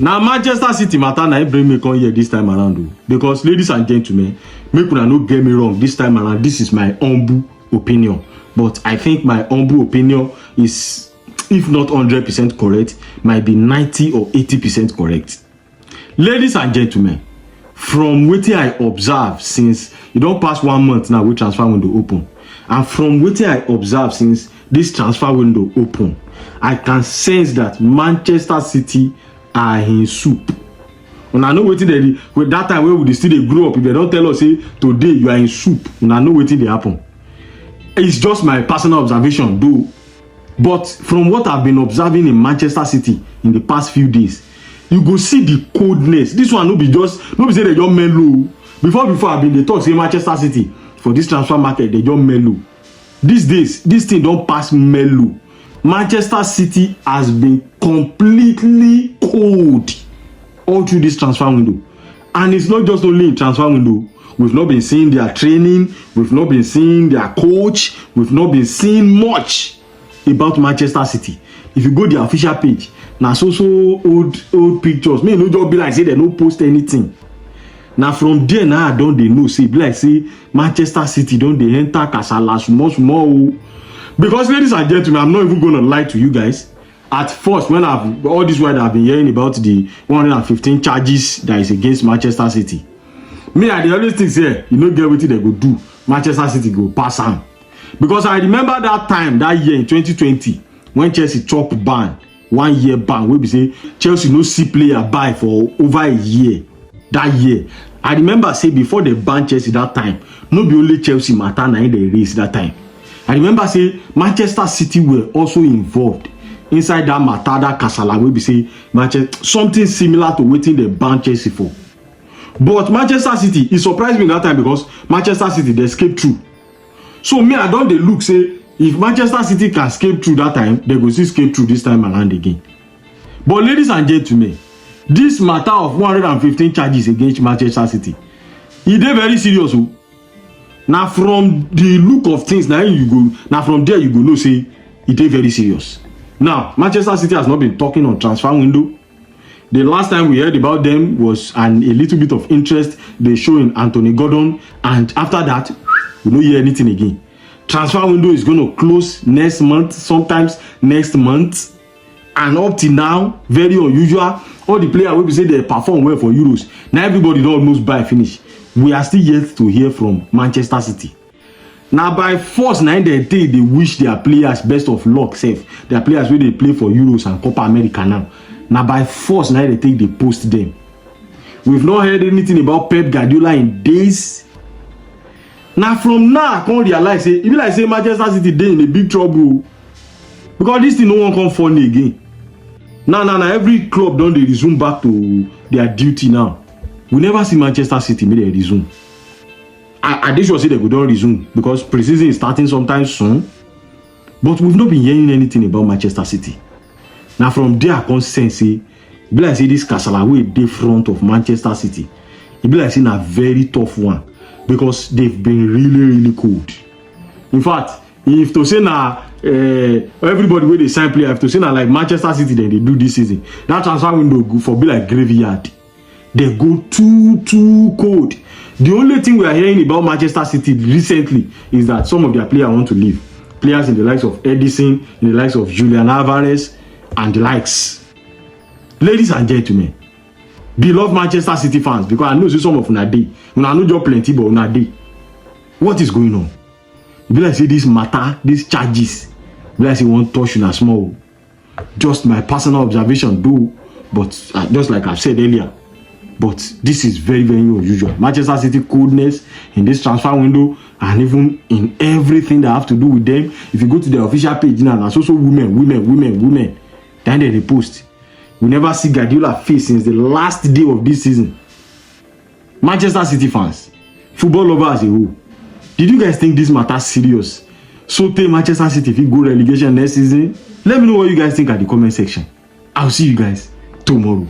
Now Manchester City matter na bring me come here this time around, because ladies and gentlemen, make una no get me wrong this time around. This is my humble opinion, but I think my humble opinion is, if not 100% correct, might be 90 or 80% correct. Ladies and gentlemen, from wetin I observe since you don't pass 1 month now, we transfer window open, and from wetin I observe since this transfer window open, I can sense that Manchester City are in soup. And I know wetin dey with that time when we still dey grow up, if they don't tell us say today you are in soup, and I know wetin dey happen. It's just my personal observation though, but from what I've been observing in Manchester City in the past few days, you go see the coldness. This one no be say they just mellow. Before I've been dey talk say Manchester City for this transfer market they just mellow. These days this thing don't pass mellow. Manchester City has been completely cold all through this transfer window, and it's not just only in transfer window. We've not been seeing their training, we've not been seeing their coach, we've not been seeing much about Manchester City. If you go to the official page, now so old pictures, me no just be like say they no post anything. Now from there now I don't they know say be like say Manchester City don't they enter kasala small. Because ladies and gentlemen, I'm not even going to lie to you guys. At first, when I've all this while I've been hearing about the 115 charges that is against Manchester City, me I always think say you know get what they go do. Manchester City go pass on. Because I remember that time, that year in 2020, when Chelsea chop ban, 1 year ban, we be say Chelsea no see player buy for over a year. That year, I remember say before they ban Chelsea that time, no be only Chelsea matter na they race that time. I remember say Manchester City were also involved inside that matter, that kasala wey be say Manchester something similar to wetin they ban Chelsea for. But Manchester City, it surprised me that time because Manchester City they escape through. So me I don't dey look say if Manchester City can escape through that time, they go still escape through this time around again. But ladies and gentlemen, this matter of 115 charges against Manchester City, it dey very serious. Now from the look of things, now from there you go know say it is very serious. Now Manchester City has not been talking on transfer window. The last time we heard about them was a little bit of interest they show in Anthony Gordon, and after that we don't hear anything again. Transfer window is going to close next month, sometimes next month, and up till now, very unusual. All the players will say they perform well for Euros. Now everybody don't almost buy finish. We are still yet to hear from Manchester City. Now by force, now they wish their players best of luck. Safe their players where they play for Euros and Copa America now. Now by force, now they post them. We've not heard anything about Pep Guardiola in days. Now from now I can't realize say, even like say Manchester City they in a big trouble, because this thing no one come funny again. Now every club don't they resume back to their duty now. We never see Manchester City make they resume. I did sure say they go don't resume because preseason is starting sometime soon. But we've not been hearing anything about Manchester City. Now from there I can sense say, be like say this kasala wey dey front of Manchester City, it be like say a very tough one because they've been really cold. In fact, if to say now everybody where they sign player, if to say now like Manchester City then they do this season, that transfer window go for be like graveyard. They go too cold. The only thing we are hearing about Manchester City recently is that some of their players want to leave. Players in the likes of Edison, in the likes of Julian Alvarez, and the likes. Ladies and gentlemen, beloved Manchester City fans, because I know some of una dey. Una know just plenty, but una dey. What is going on? Be like say this matter, these charges, be like say one touch una small. Just my personal observation, though, but just like I've said earlier. But this is very unusual. Manchester City coldness in this transfer window, and even in everything that have to do with them. If you go to the official page now, there's also women. Then they post. We never see Guardiola face since the last day of this season. Manchester City fans, football lovers as a whole, did you guys think this matter serious? So take Manchester City if you go relegation next season. Let me know what you guys think at the comment section. I'll see you guys tomorrow.